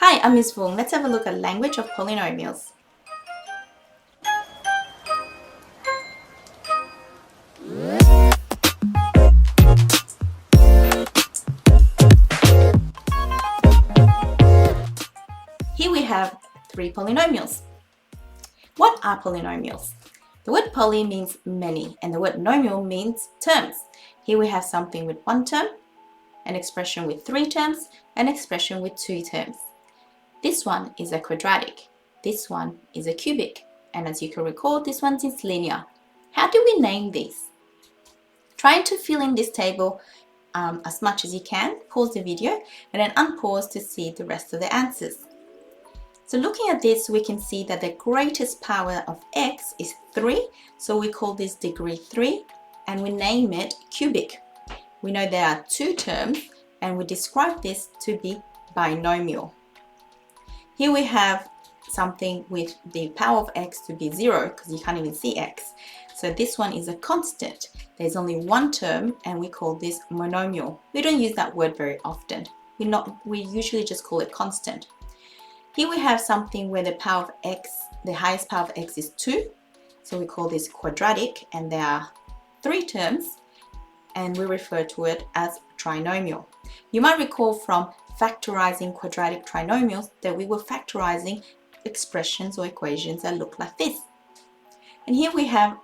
Hi, I'm Ms. Vuong. Let's have a look at Language of Polynomials. Here we have three polynomials. What are polynomials? The word poly means many and the word nomial means terms. Here we have something with one term, an expression with three terms, an expression with two terms. This one is a quadratic, this one is a cubic, and as you can recall, this one is linear. How do we name these? Try to fill in this table as much as you can. Pause the video and then unpause to see the rest of the answers. So looking at this, we can see that the greatest power of x is 3, so we call this degree 3 and we name it cubic. We know there are two terms and we describe this to be binomial. Here we have something with the power of x to be 0 because you can't even see x. So this one is a constant. There's only one term and we call this monomial. We don't use that word very often. We usually just call it constant. Here we have something where the power of x, the highest power of x is 2. So we call this quadratic and there are three terms and we refer to it as trinomial. You might recall from factorizing quadratic trinomials that we were factorizing expressions or equations that look like this. And here we have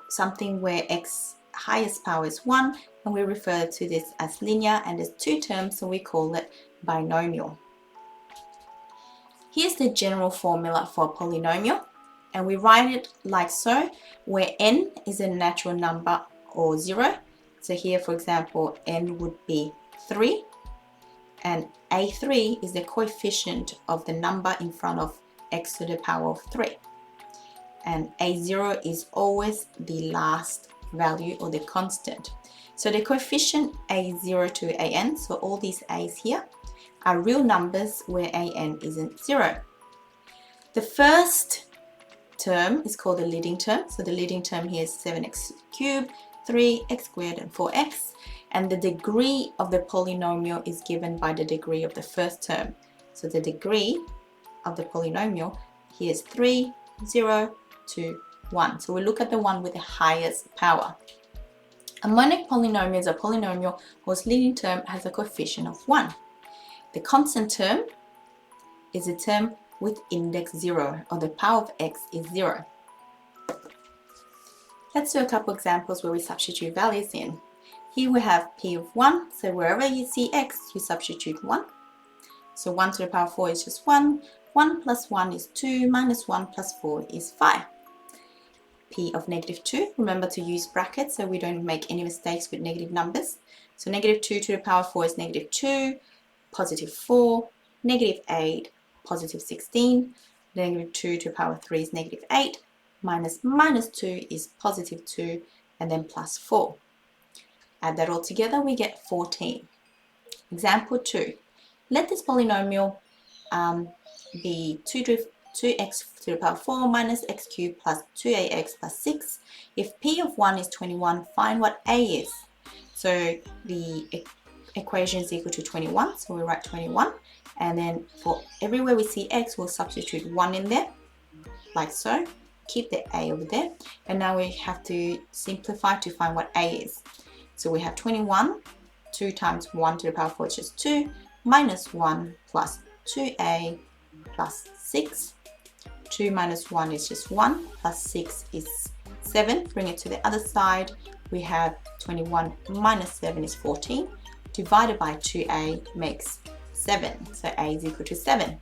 something where x highest power is 1 and we refer to this as linear and there's two terms, so we call it binomial. Here's the general formula for a polynomial and we write it like so, where n is a natural number or 0. So here, for example, n would be 3 and a3 is the coefficient of the number in front of x to the power of 3. And a0 is always the last value or the constant. So the coefficient a0 to an, so all these a's here, are real numbers where an isn't 0. The first term is called the leading term. So the leading term here is 7x cubed, 3x squared and 4x. And the degree of the polynomial is given by the degree of the first term. So the degree of the polynomial here is 3, 0, 2, 1. So we look at the one with the highest power. A monic polynomial is a polynomial whose leading term has a coefficient of 1. The constant term is a term with index 0, or the power of x is 0. Let's do a couple examples where we substitute values in. Here we have p of 1, so wherever you see x, you substitute 1. So 1 to the power of 4 is just 1, 1 plus 1 is 2, minus 1 plus 4 is 5. P of negative 2, remember to use brackets so we don't make any mistakes with negative numbers. So negative 2 to the power of 4 is negative 2, positive 4, negative 8, positive 16, negative 2 to the power of 3 is negative 8, minus 2 is positive 2, and then plus 4. Add that all together, we get 14. Example 2. Let this polynomial be 2x to the power of 4 minus x cubed plus 2ax plus 6. If p of 1 is 21, find what a is. So the equation is equal to 21, so we write 21. And then for everywhere we see x, we'll substitute 1 in there, like so. Keep the a over there. And now we have to simplify to find what a is. So we have 21, 2 times 1 to the power of 4 is just 2, minus 1 plus 2a plus 6. 2 minus 1 is just 1, plus 6 is 7. Bring it to the other side. We have 21 minus 7 is 14. Divided by 2a makes 7. So a is equal to 7.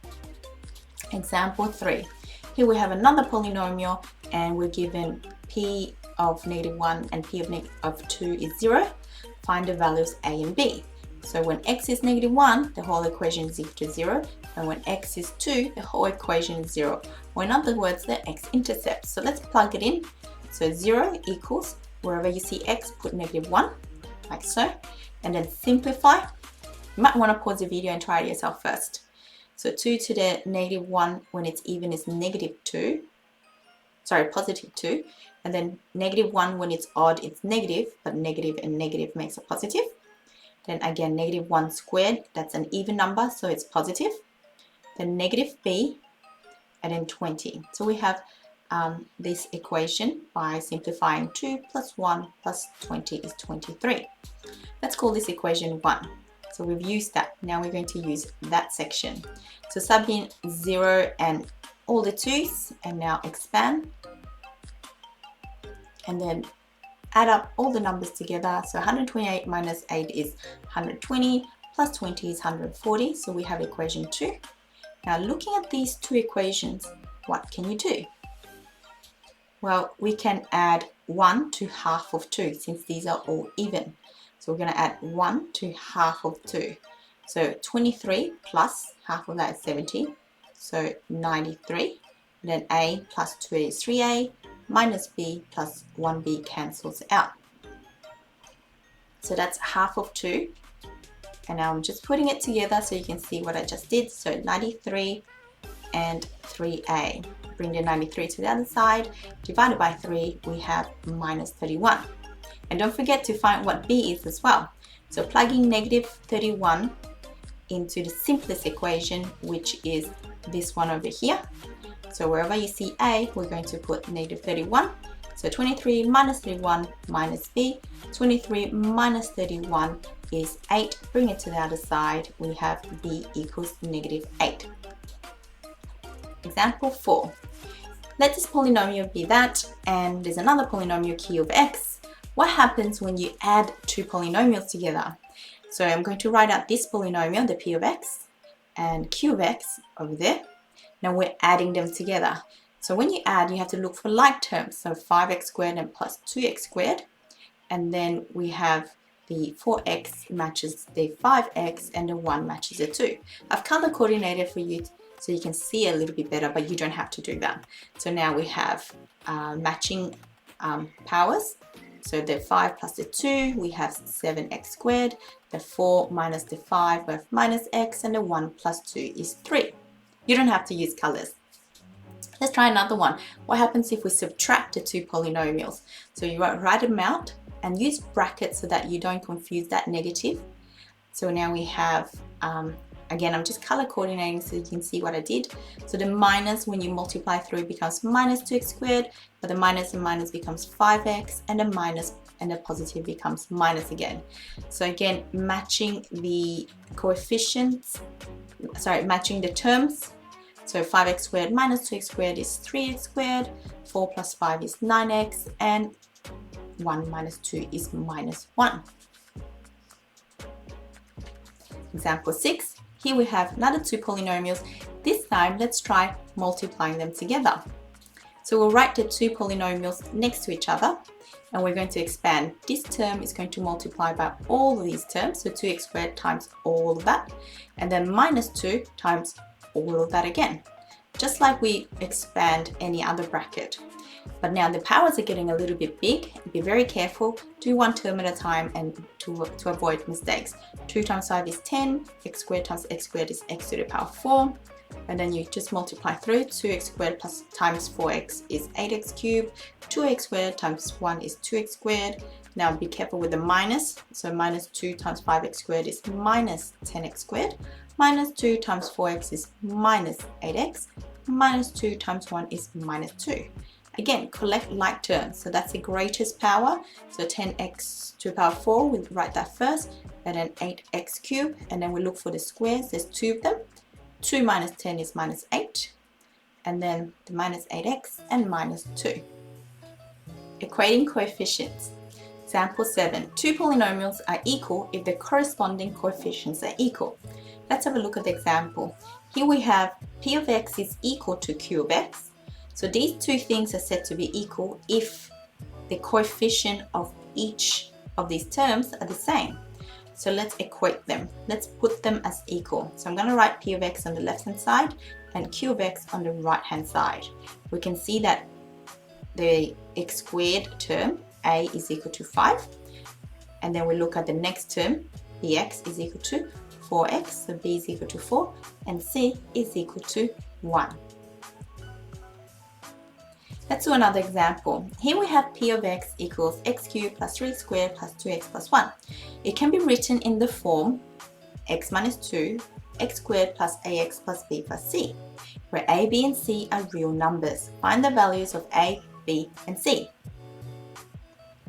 Example 3. Here we have another polynomial and we're given p of negative 1 and p of 2 is 0. Find the values a and b. So when x is negative 1, the whole equation is equal to 0. And when x is 2, the whole equation is 0. Or in other words, the x-intercept. So let's plug it in. So 0 equals, wherever you see x, put negative 1, like so. And then simplify. You might want to pause the video and try it yourself first. So 2 to the negative 1 when it's even is negative 2. Sorry, positive 2. And then negative 1 when it's odd, it's negative, but negative and negative makes a positive. Then again, negative 1 squared, that's an even number, so it's positive. then negative b, and then 20. So we have this equation by simplifying 2 plus 1 plus 20 is 23. Let's call this equation 1. So we've used that. Now we're going to use that section. So sub in 0 and all the 2's, and now expand. And then add up all the numbers together. So 128 minus 8 is 120, plus 20 is 140. So we have equation 2. Now looking at these two equations, what can you do? Well, we can add 1 to half of 2 since these are all even. So we're going to add 1 to half of 2. So 23 plus half of that is 70. So 93. And then a plus 2a is 3a, minus b plus 1b cancels out. So that's half of 2. And now I'm just putting it together so you can see what I just did. So 93 and 3a. Bring the 93 to the other side. Divided by 3, we have minus 31. And don't forget to find what b is as well. So plugging negative 31 into the simplest equation, which is this one over here. So wherever you see a, we're going to put negative 31. So 23 minus 31 minus b. 23 minus 31 is 8. Bring it to the other side. We have b equals negative 8. Example 4. Let this polynomial be that, and there's another polynomial q of x. What happens when you add two polynomials together? So I'm going to write out this polynomial, the p of x, and q of x over there. Now we're adding them together. So when you add, you have to look for like terms. So 5x squared and plus 2x squared. And then we have the 4x matches the 5x and the 1 matches the 2. I've color coordinated for you so you can see a little bit better, but you don't have to do that. So now we have matching powers. So the 5 plus the 2, we have 7x squared. The 4 minus the 5, we have minus x, and the 1 plus 2 is 3. You don't have to use colors. Let's try another one. What happens if we subtract the two polynomials? So you write them out and use brackets so that you don't confuse that negative. So now we have, again, I'm just color coordinating so you can see what I did. So the minus, when you multiply through, becomes minus 2x squared, but the minus and minus becomes 5x, and the minus and the positive becomes minus again. So again, matching the coefficients, matching the terms. So 5x squared minus 2x squared is 3x squared, 4 plus 5 is 9x, and 1 minus 2 is minus 1. Example 6. Here we have another two polynomials. This time, let's try multiplying them together. So we'll write the two polynomials next to each other, and we're going to expand. This term is going to multiply by all of these terms, so 2x squared times all of that, and then minus 2 times all of that again, just like we expand any other bracket. But now the powers are getting a little bit big. Be very careful. Do one term at a time and to avoid mistakes. 2 times 5 is 10. X squared times x squared is x to the power 4. And then you just multiply through. 2x squared plus times 4x is 8x cubed. 2x squared times 1 is 2x squared. Now be careful with the minus. So minus 2 times 5x squared is minus 10x squared. Minus 2 times 4x is minus 8x. Minus 2 times 1 is minus 2. Again, collect like terms. So that's the greatest power. So 10x to the power 4, we'll write that first. And then 8x cubed. And then we look for the squares. There's 2 of them. 2 minus 10 is minus 8. And then the minus 8x and minus 2. Equating coefficients. Example 7. Two polynomials are equal if the corresponding coefficients are equal. Let's have a look at the example. Here we have p of x is equal to q of x. So these two things are said to be equal if the coefficient of each of these terms are the same. So let's equate them. Let's put them as equal. So I'm going to write p of x on the left hand side and q of x on the right hand side. We can see that the x squared term, a is equal to 5. And then we look at the next term, bx is equal to 4x, so b is equal to 4, and c is equal to 1. Let's do another example. Here we have p of x equals x cubed plus 3 squared plus 2x plus 1. It can be written in the form x minus 2 x squared plus ax plus b plus c, where a, b, and c are real numbers. Find the values of a, b, and c.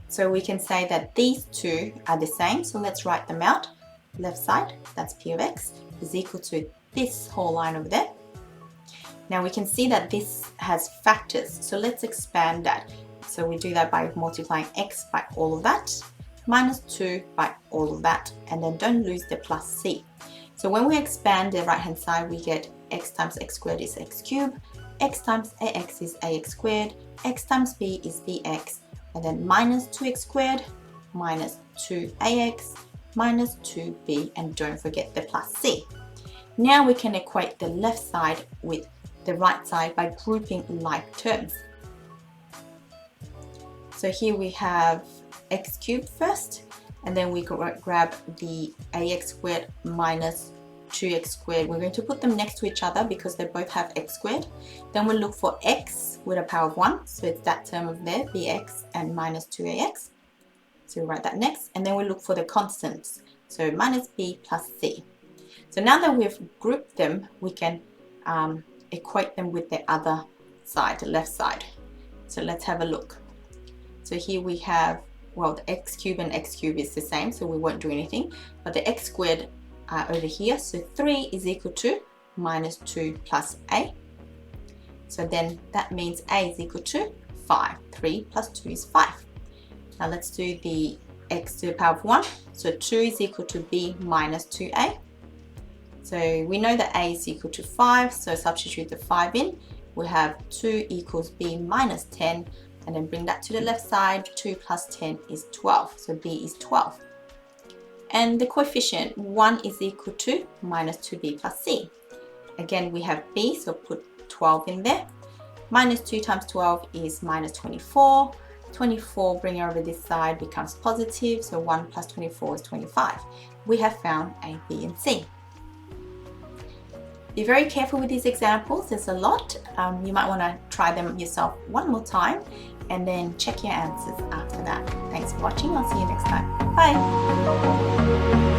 So we can say that these two are the same, so let's write them out. Left side, that's p of x, is equal to this whole line over there. Now we can see that this has factors, so let's expand that. So we do that by multiplying x by all of that, minus 2 by all of that, and then don't lose the plus c. So when we expand the right hand side, we get x times x squared is x cubed, x times ax is ax squared, x times b is bx, and then minus 2x squared minus 2ax minus 2b, and don't forget the plus c. Now we can equate the left side with the right side by grouping like terms. So here we have x cubed first, and then we grab the ax squared minus 2x squared. We're going to put them next to each other because they both have x squared. Then we'll look for x with a power of 1, so it's that term over there, bx and minus 2ax. So we write that next, and then we'll look for the constants, so minus b plus c. So now that we've grouped them, we can equate them with the other side, the left side. So let's have a look. So here we have, well, the x cubed and x cubed is the same, so we won't do anything, but the x squared over here, so 3 is equal to minus 2 plus a. So then that means a is equal to 5. 3 plus 2 is 5. Now let's do the x to the power of 1. So 2 is equal to b minus 2a. So we know that a is equal to 5, so substitute the 5 in. We have 2 equals b minus 10, and then bring that to the left side. 2 plus 10 is 12, so b is 12. And the coefficient 1 is equal to minus 2b plus c. Again, we have b, so put 12 in there. Minus 2 times 12 is minus 24. 24, bring it over this side, becomes positive, so 1 plus 24 is 25. We have found a, b, and c. Be very careful with these examples, there's a lot. You might want to try them yourself one more time and then check your answers after that. Thanks for watching, I'll see you next time. Bye!